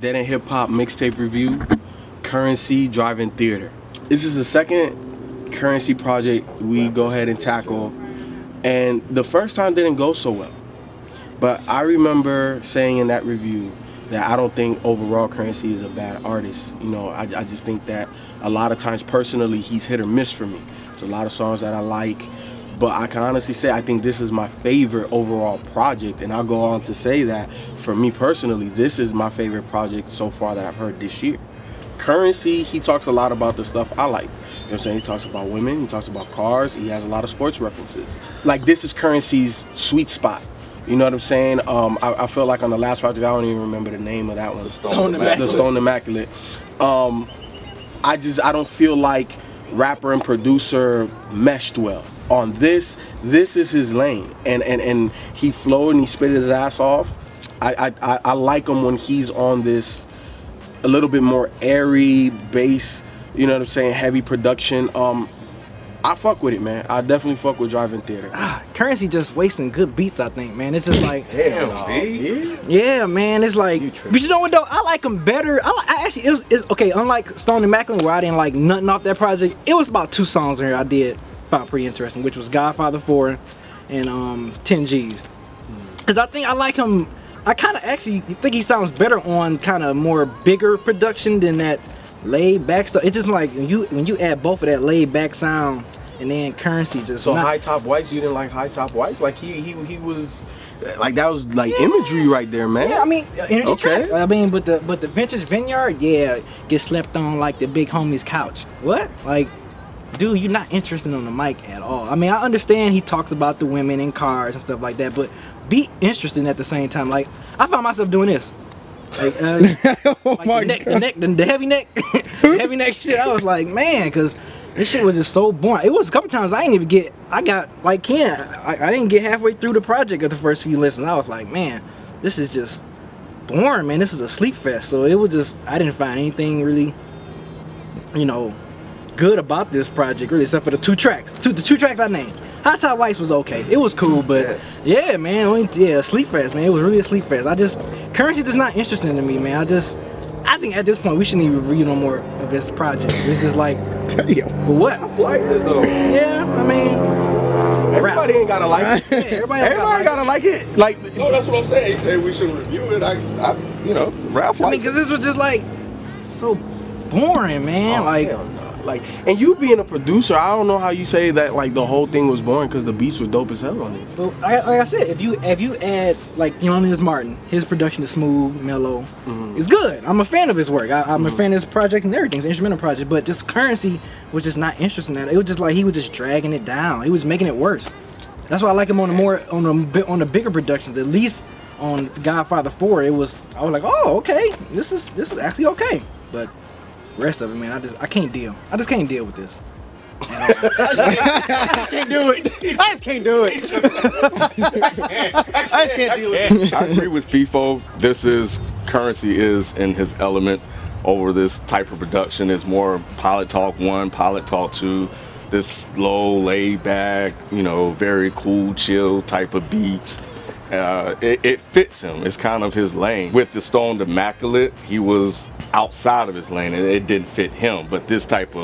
Dead and Hip Hop mixtape review, Currency Drive-In Theater. This is the second Currency project we go ahead and tackle, and the first time didn't go so well. But I remember saying in that review that I don't think overall Currency is a bad artist. You know, I just think that a lot of times personally he's hit or miss for me. There's a lot of songs that I like, but I can honestly say I think this is my favorite overall project, and I'll go on to say that for me personally, this is my favorite project so far that I've heard this year. Currency, he talks a lot about the stuff I like. You know what I'm saying? He talks about women, he talks about cars, he has a lot of sports references. Like, this is Currency's sweet spot. You know what I'm saying? I feel like on the last project, I don't even remember the name of that one. The Stone Immaculate. I don't feel like rapper and producer meshed well. On this is his lane, and he flowed and he spit his ass off. I like him when he's on this a little bit more airy bass, you know what I'm saying, heavy production. I fuck with it, man. I definitely fuck with Drive-In Theater. Currency just wasting good beats, I think, man. It's just like, damn, B. Yeah, man. It's like, but you know what though? I like him better. I actually, it's okay. Unlike Stone Immaculate, where I didn't like nothing off that project, it was about 2 songs in here I did found pretty interesting, which was Godfather 4 and 10 G's. Cause I think I like him. I kind of actually think he sounds better on kind of more bigger production than that laid back stuff. It's just like when you add both of that laid back sound and then Currency just. So High Top Whites, you didn't like High Top Whites? Like he was like, that was like imagery right there, man. Yeah, I mean, okay. I mean, but the Vintage Vineyard, yeah, gets slept on like the big homie's couch. What? Like, dude, you're not interested on the mic at all. I mean, I understand he talks about the women and cars and stuff like that, but be interesting at the same time. Like, I found myself doing this. Like, like the heavy neck, the heavy neck shit. I was like, man, cause this shit was just so boring. It was a couple times I didn't even get. I got like Ken. I didn't get halfway through the project at the first few listens. I was like, man, this is just boring, man. This is a sleep fest. So it was just, I didn't find anything really, you know, good about this project, really, except for the 2 tracks. The two tracks I named. Hot Top Whites was okay. It was cool, but yeah, man, yeah, sleep fest, man. It was really a sleep fest. Currency just not interesting to me, man. I think at this point we shouldn't even read no more of this project. It's just like, for what? I like it though. Yeah, I mean, everybody ain't gotta like it. Yeah, everybody gotta like it. Like, no, that's what I'm saying. He said we should review it. I you know, Ralph. I mean, cause this was just like so boring, man. Like, and you being a producer, I don't know how you say that like the whole thing was boring, because the beats were dope as hell on this. But like I said, if you add like Thelonious Martin, his production is smooth, mellow, it's good. I'm a fan of his work. I'm a fan of his project and everything. It's an instrumental project, but just Currency was just not interesting in that. It was just like he was just dragging it down. He was making it worse. That's why I like him on the bigger productions. At least on Godfather 4, I was like, oh, okay, this is actually okay. But rest of it, man, I can't deal. I just can't deal with this. I can't do it. I just can't do it. I just can't do it. I agree with FIFO. Currency is in his element over this type of production. It's more Pilot Talk 1, Pilot Talk 2. This slow, laid back, you know, very cool, chill type of beats. It fits him. It's kind of his lane. With the Stone Immaculate, he was outside of his lane and it didn't fit him. But these types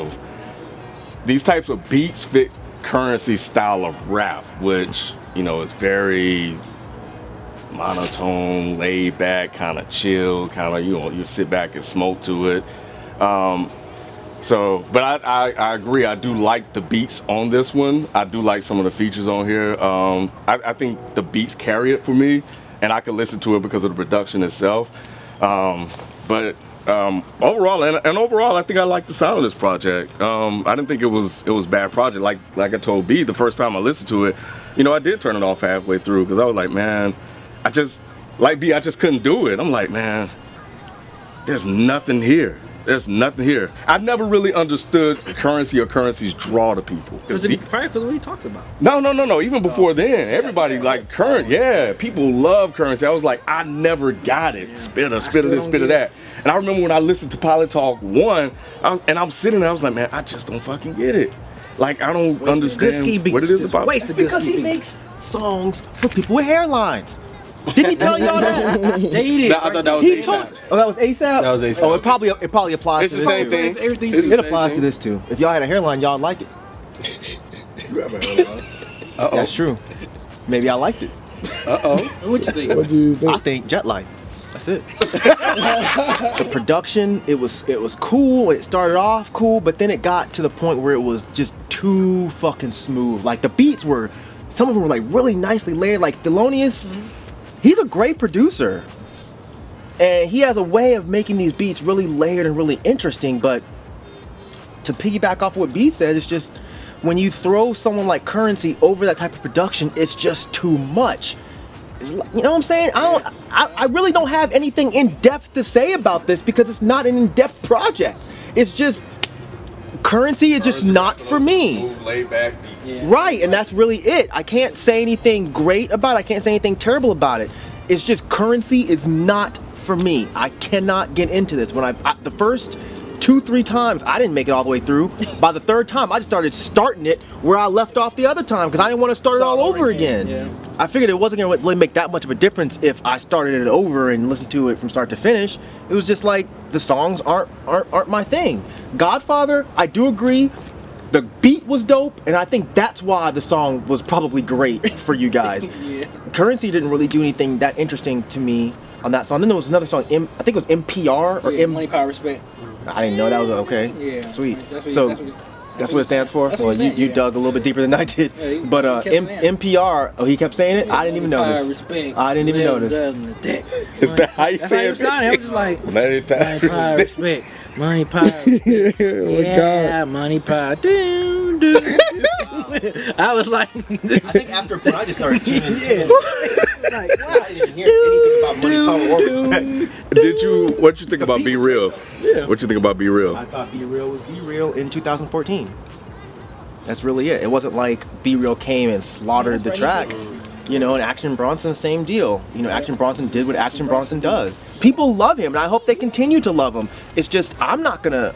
of beats fit Currency's style of rap, which, you know, is very monotone, laid back, kind of chill, kind of, you know, you sit back and smoke to it. But I agree. I do like the beats on this one. I do like some of the features on here. I think the beats carry it for me, and I can listen to it because of the production itself. Overall, I think I like the sound of this project. I didn't think it was a bad project. Like I told B, the first time I listened to it, you know, I did turn it off halfway through because I was like, man, I just couldn't do it. I'm like, man, there's nothing here. There's nothing here. I've never really understood Currency or Currency's draw to people. Probably because of what he talks about. No. Even before then, everybody like Curren. Yeah, people love Currency. I was like, I never got it. Spit of this, spit of that. And I remember when I listened to Pilot Talk 1, I'm sitting there, I was like, man, I just don't fucking get it. Like, I don't understand what it is about. Because he makes songs for people with hairlines. Did he tell y'all that? I thought that was He told. ASAP. Oh, that was ASAP. That was ASAP. Oh, it probably applies. It's to the this same too. thing. Everything It's the It same applies to thing. this too. If y'all had a hairline, y'all like it. You have a hairline. Uh-oh. That's true. Maybe I liked it. Uh-oh. What you think? What do you think? I think Jet Life. That's it. The production, it was cool. It started off cool, but then it got to the point where it was just too fucking smooth. Like the beats were, some of them were like really nicely layered. Like Thelonious, he's a great producer, and he has a way of making these beats really layered and really interesting. But to piggyback off what B said, it's just when you throw someone like Currency over that type of production, it's just too much. You know what I'm saying? I really don't have anything in depth to say about this because it's not an in-depth project. It's just Currency is just not for me. Smooth, laid back beats. Right, and that's really it. I can't say anything great about it. I can't say anything terrible about it. It's just Currency is not for me. I cannot get into this. When the first 2-3 times, I didn't make it all the way through. By the third time, I just started starting it where I left off the other time because I didn't want to start it all over again. Yeah. I figured it wasn't going to really make that much of a difference if I started it over and listened to it from start to finish. It was just like the songs aren't my thing. Godfather, I do agree. The beat was dope, and I think that's why the song was probably great for you guys. Yeah. Currency didn't really do anything that interesting to me on that song. Then there was another song, I think it was MPR or Money, Power, Respect. I didn't know that was okay. Yeah. Sweet. That's What it stands for? That's what Well, he's saying, you yeah. dug a little bit deeper than I did. Yeah, he But kept saying it. MPR, oh, he kept saying it? I didn't even notice. Respect. I didn't even notice. Is that how you That's how say you it? sounded. I was just like, Money, money, power, respect. Money, power, respect. Yeah, money, power. Doo, doo. I was like, I think after I just started tuning in. like, I didn't even hear anything about money, power, or respect. What you think about Be Real? Yeah. What you think about Be Real? I thought Be Real was Be Real in 2014. That's really it. It wasn't like Be Real came and slaughtered the track. You know, and Action Bronson, same deal. You know, Action Bronson did what Action Bronson does. People love him, and I hope they continue to love him. It's just I'm not gonna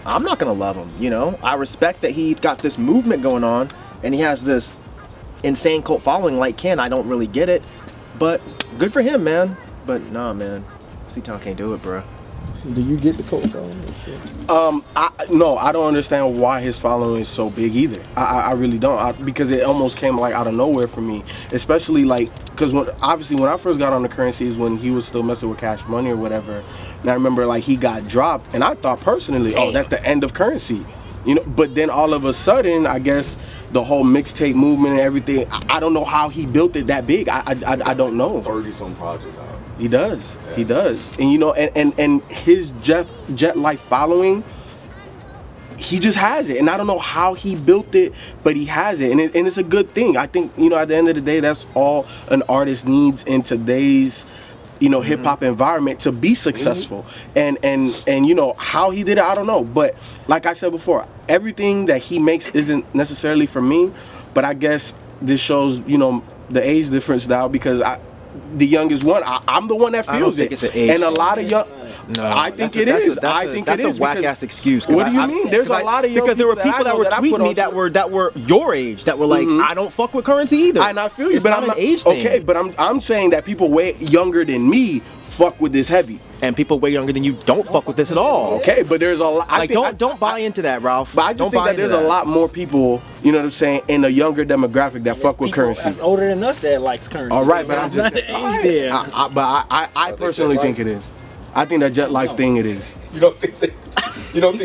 love him. You know, I respect that he's got this movement going on, and he has this insane cult following like Ken. I don't really get it, but good for him, man. But nah, man, C-Town can't do it, bro. Do you get the cult following? No, I don't understand why his following is so big either. I really don't, because it almost came like out of nowhere for me, especially like because obviously when I first got on the Currency is when he was still messing with Cash Money or whatever, and I remember like he got dropped, and I thought personally, oh, that's the end of Currency, you know. But then all of a sudden, I guess the whole mixtape movement and everything, I don't know how he built it that big. I don't know. 30-some projects out. He does. Yeah. He does. And you know, and his Jet Life following, he just has it. And I don't know how he built it, but he has it. And it's a good thing. I think, you know, at the end of the day, that's all an artist needs in today's, you know, hip hop environment to be successful. And you know, how he did it, I don't know. But like I said before, everything that he makes isn't necessarily for me, but I guess this shows, you know, the age difference now, because the youngest one, I'm the one that feels I don't it. think it's an age and a thing. lot of young, No, I think it is. I think it is. That's a whack because- ass excuse. What do you mean? There's a lot of young because there were people people that were I know tweeting that I me put that were your age that were like, Mhm. I don't fuck with Currency either. And I feel you, It's but not I'm an not age thing. okay. But I'm saying that people way younger than me fuck with this heavy. And people way younger than you don't fuck with this at all. Okay, but there's a lot. Like don't buy into that, Ralph. But I just don't think buy that there's into a lot more people, you know what I'm saying, in a younger demographic that fuck with people Currency. that's older than us that likes Currency. All right, but I'm It's just not the age there. I personally think it is. I think that Jet Life thing it is. You don't think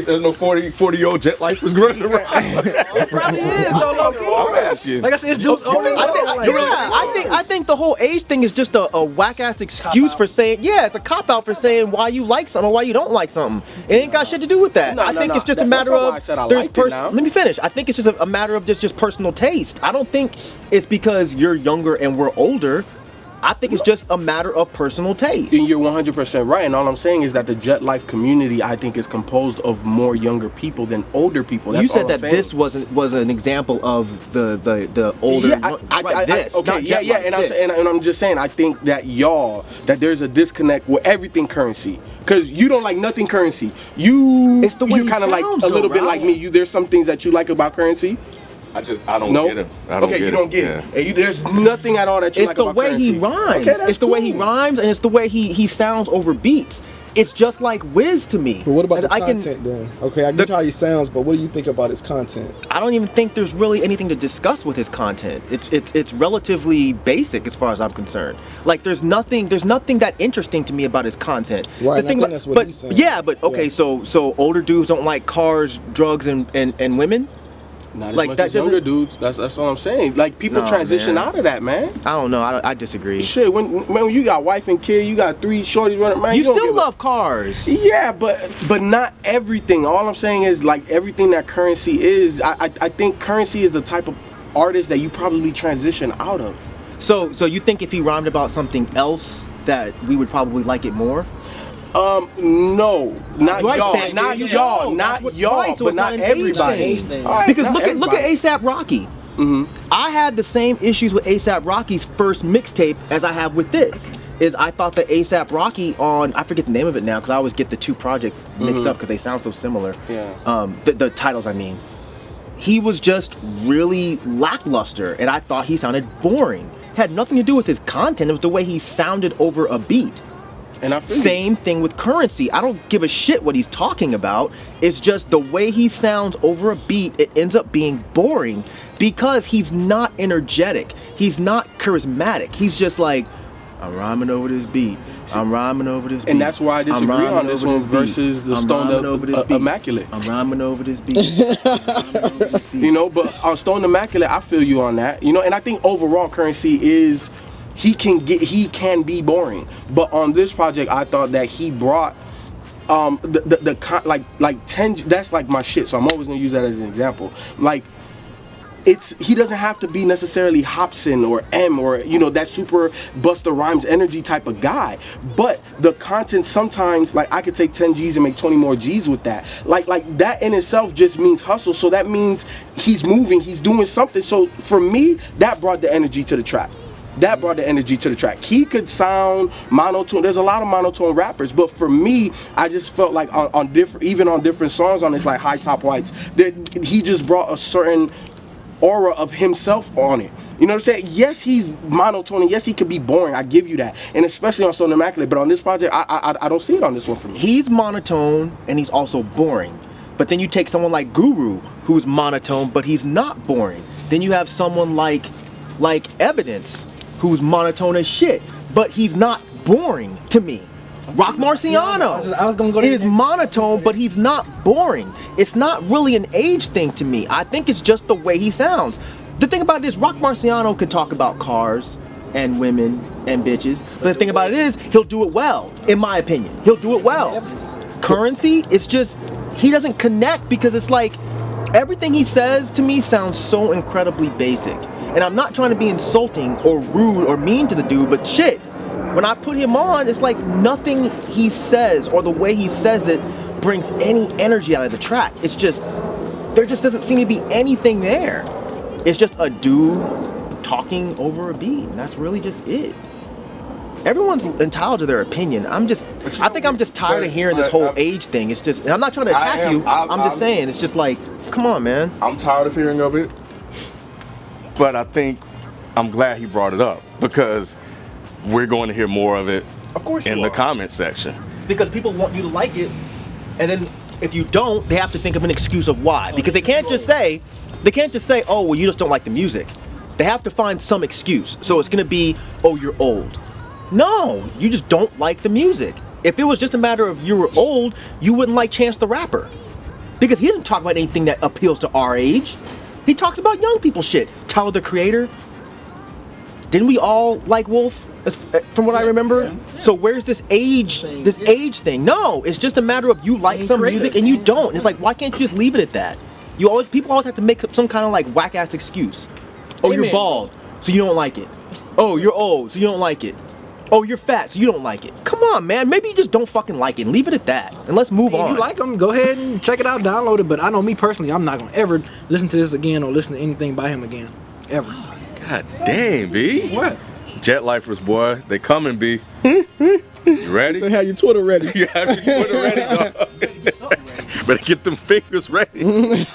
there's no 40-year-old Jet Life was running around? Probably is, though, low-key. I'm asking. Like I said, it's dudes older than us. I think the whole age thing is just a whack ass excuse for saying, yeah, it's a cop out for saying why you like something or why you don't like something. It ain't got shit to do with that. No, I no, think no. it's just a That's matter not why of I said I liked it now. Let me finish. I think it's just a matter of just personal taste. I don't think it's because you're younger and we're older. I think it's just a matter of personal taste. And you're 100% right. And all I'm saying is that the Jet Life community, I think, is composed of more younger people than older people. That's You said all that I'm saying. this was an example of the older. Yeah, okay, yeah, and I'm just saying, I think that there's a disconnect with everything Currency, because you don't like nothing Currency. It's the way you he kind of like sounds, a little though, bit Ralph. like me. There's some things that you like about Currency. I don't No? get him. I don't Okay, get you don't get Yeah. it. And there's nothing at all that you It's like the about way he Curren$y. rhymes. Okay, that's it's the way he cool. rhymes, and it's the way he sounds over beats. It's just like Wiz to me. But what about the I can- content then? Okay, I get how he sounds, but what do you think about his content? I don't even think there's really anything to discuss with his content. It's relatively basic as far as I'm concerned. Like there's nothing that interesting to me about his content. Right, The and I thing think about- that's what but he's saying. yeah, but okay, Yeah. so older dudes don't like cars, drugs, and women. Not as Like, much that as younger doesn't- dudes. That's what I'm saying. Like people Nah, transition man. out of that, man. I don't know. I disagree. Shit, when you got wife and kid, you got 3 shorties running, man. You don't still give a- love cars. Yeah, but not everything. All I'm saying is like everything that Curren$y is. I think Curren$y is the type of artist that you probably transition out of. So you think if he rhymed about something else that we would probably like it more? No, not Right, y'all, thank not you. y'all, That's not what- y'all, right, so but it's not not an age everybody. thing. All right, Because not look at everybody. ASAP Rocky. Mhm. I had the same issues with ASAP Rocky's first mixtape as I have with this. Is I thought that ASAP Rocky on, I forget the name of it now because I always get the two projects mixed up because they sound so similar. Yeah. The titles I mean. He was just really lackluster and I thought he sounded boring. Had nothing to do with his content, it was the way he sounded over a beat. And I feel you. Same thing with Curren$y. I don't give a shit what he's talking about. It's just the way he sounds over a beat, it ends up being boring because he's not energetic. He's not charismatic. He's just like, I'm rhyming over this beat. I'm rhyming over this beat. And that's why I disagree I'm on rhyming this over one beat. versus the I'm Stoned rhyming over this Up beat. Immaculate. I'm rhyming over this beat. I'm rhyming over this beat. You know, but on Stoned Immaculate, I feel you on that. You know, and I think overall Curren$y is he can be boring. But on this project, I thought that he brought like 10. That's like my shit. So I'm always gonna use that as an example. Like. He doesn't have to be necessarily Hobson or M or that super Busta Rhymes energy type of guy, but the content sometimes, like I could take 10 G's and make 20 more G's with that. Like that in itself just means hustle. So that means he's moving, he's doing something. So for me, that brought the energy to the track. That brought the energy to the track. He could sound monotone. There's a lot of monotone rappers, but for me, I just felt like on different songs on this, like High Top Whites, that he just brought a certain aura of himself on it. You know what I'm saying? Yes, he's monotone, and yes, he could be boring. I give you that, and especially on Stoned Immaculate. But on this project, I don't see it on this one for me. He's monotone and he's also boring. But then you take someone like Guru, who's monotone, but he's not boring. Then you have someone like Evidence, who's monotone as shit, but he's not boring to me. Rock Marciano I was gonna go to is monotone, but he's not boring. It's not really an age thing to me. I think it's just the way he sounds. The thing about it is, Rock Marciano can talk about cars and women and bitches, but the thing about it is, he'll do it well, in my opinion. He'll do it well. Curren$y, it's just, he doesn't connect because it's like, everything he says to me sounds so incredibly basic. And I'm not trying to be insulting or rude or mean to the dude, but shit, when I put him on, it's like nothing he says or the way he says it brings any energy out of the track. It's just, there just doesn't seem to be anything there. It's just a dude talking over a beat, and that's really just it. Everyone's entitled to their opinion. I think I'm just tired of hearing this whole age thing. It's just, and I'm not trying to attack you. I'm just saying, it's just like, come on, man. I'm tired of hearing of it, but I think I'm glad he brought it up because we're going to hear more of it Of course you in the are. comment section. Because people want you to like it, and then if you don't, they have to think of an excuse of why. Because they can't just say, oh, well, you just don't like the music. They have to find some excuse. So it's gonna be, oh, you're old. No, you just don't like the music. If it was just a matter of you were old, you wouldn't like Chance the Rapper. Because he doesn't talk about anything that appeals to our age. He talks about young people shit. Tyler the Creator. Didn't we all like Wolf? From what I remember. Yeah. So where's this age thing? No, it's just a matter of you like some music and you don't. And it's like, why can't you just leave it at that? People always have to make up some kind of like whack ass excuse. Oh, you're bald, so you don't like it. Oh, you're old, so you don't like it. Oh, you're fat, so you don't like it. Come on, man. Maybe you just don't fucking like it. And leave it at that. And let's move on. If you like them, go ahead and check it out, download it. But I know me personally, I'm not gonna ever listen to this again or listen to anything by him again, ever. God damn, B. What? Jet Lifers, boy. They coming, B. You ready? They have your Twitter ready. You have your Twitter ready, dog. better get them fingers ready.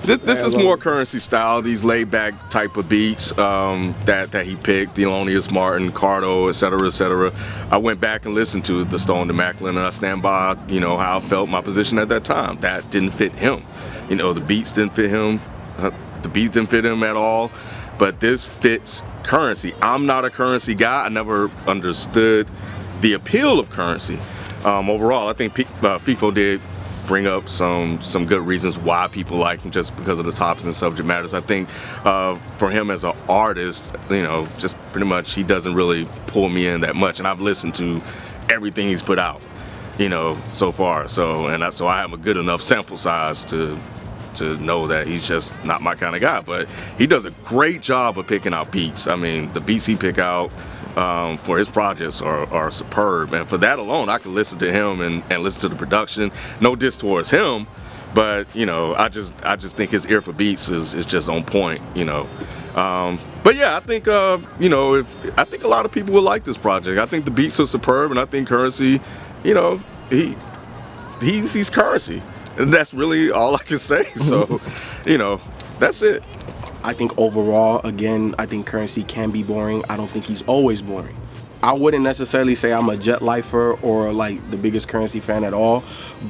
This is more Currency style, these laid back type of beats that he picked, Thelonious Martin, Cardo, etc., etc. I went back and listened to the Stone Immaculate, and I stand by, you know, how I felt my position at that time. That didn't fit him. You know, the beats didn't fit him. The beats didn't fit him at all. But this fits Currency. I'm not a Currency guy. I never understood the appeal of Currency. Overall, I think FIFO did bring up some good reasons why people like him, just because of the topics and subject matters. I think for him as an artist, you know, just pretty much he doesn't really pull me in that much, and I've listened to everything he's put out, you know, so far. So I have a good enough sample size to know that he's just not my kind of guy. But he does a great job of picking out beats. I mean, the beats he pick out for his projects are superb, and for that alone I can listen to him and listen to the production. No diss towards him, but you know, I just think his ear for beats is just on point, you know. But yeah, I think you know, I think a lot of people will like this project. I think the beats are superb, and I think Currency, you know, he's Currency, and that's really all I can say. So you know, that's it. I think overall, again, I think Currency can be boring. I don't think he's always boring. I wouldn't necessarily say I'm a Jet Lifer or like the biggest Currency fan at all,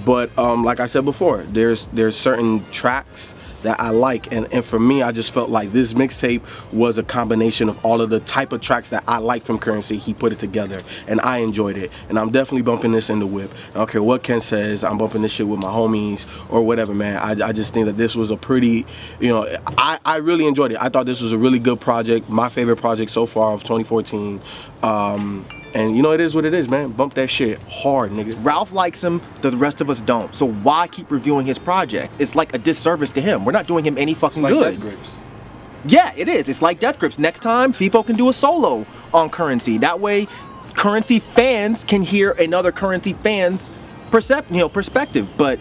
but like I said before, there's certain tracks that I like, and for me, I just felt like this mixtape was a combination of all of the type of tracks that I like from Currency. He put it together, and I enjoyed it, and I'm definitely bumping this in the whip. I don't care what Ken says, I'm bumping this shit with my homies or whatever, man. I just think that this was a pretty, you know, I really enjoyed it. I thought this was a really good project, my favorite project so far of 2014. And you know, it is what it is, man. Bump that shit hard, nigga. Ralph likes him, the rest of us don't. So why keep reviewing his project? It's like a disservice to him. We're not doing him any fucking It's like good. Death Grips. Yeah, it is. It's like Death Grips. Next time, FIFO can do a solo on Currency. That way, Currency fans can hear another Currency fan's perspective. But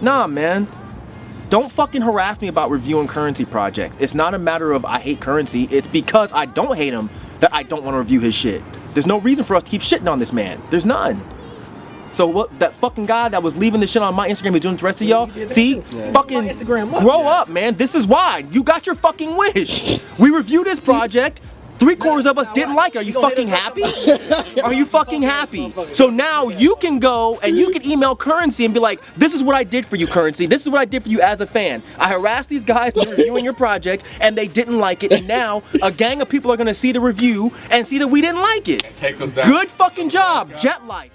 nah, man. Don't fucking harass me about reviewing Currency projects. It's not a matter of I hate Currency. It's because I don't hate him that I don't want to review his shit. There's no reason for us to keep shitting on this man. There's none. So what, that fucking guy that was leaving the shit on my Instagram is doing to the rest of y'all? See? Yeah. Fucking grow up, man. This is why. You got your fucking wish. We reviewed this project. 3/4 of us didn't like it. Are you fucking happy? Are you fucking happy? So now you can go and you can email Currency and be like, this is what I did for you, Currency. This is what I did for you as a fan. I harassed these guys for reviewing your project and they didn't like it. And now a gang of people are gonna see the review and see that we didn't like it. Take us down. Good fucking job, Jet Life.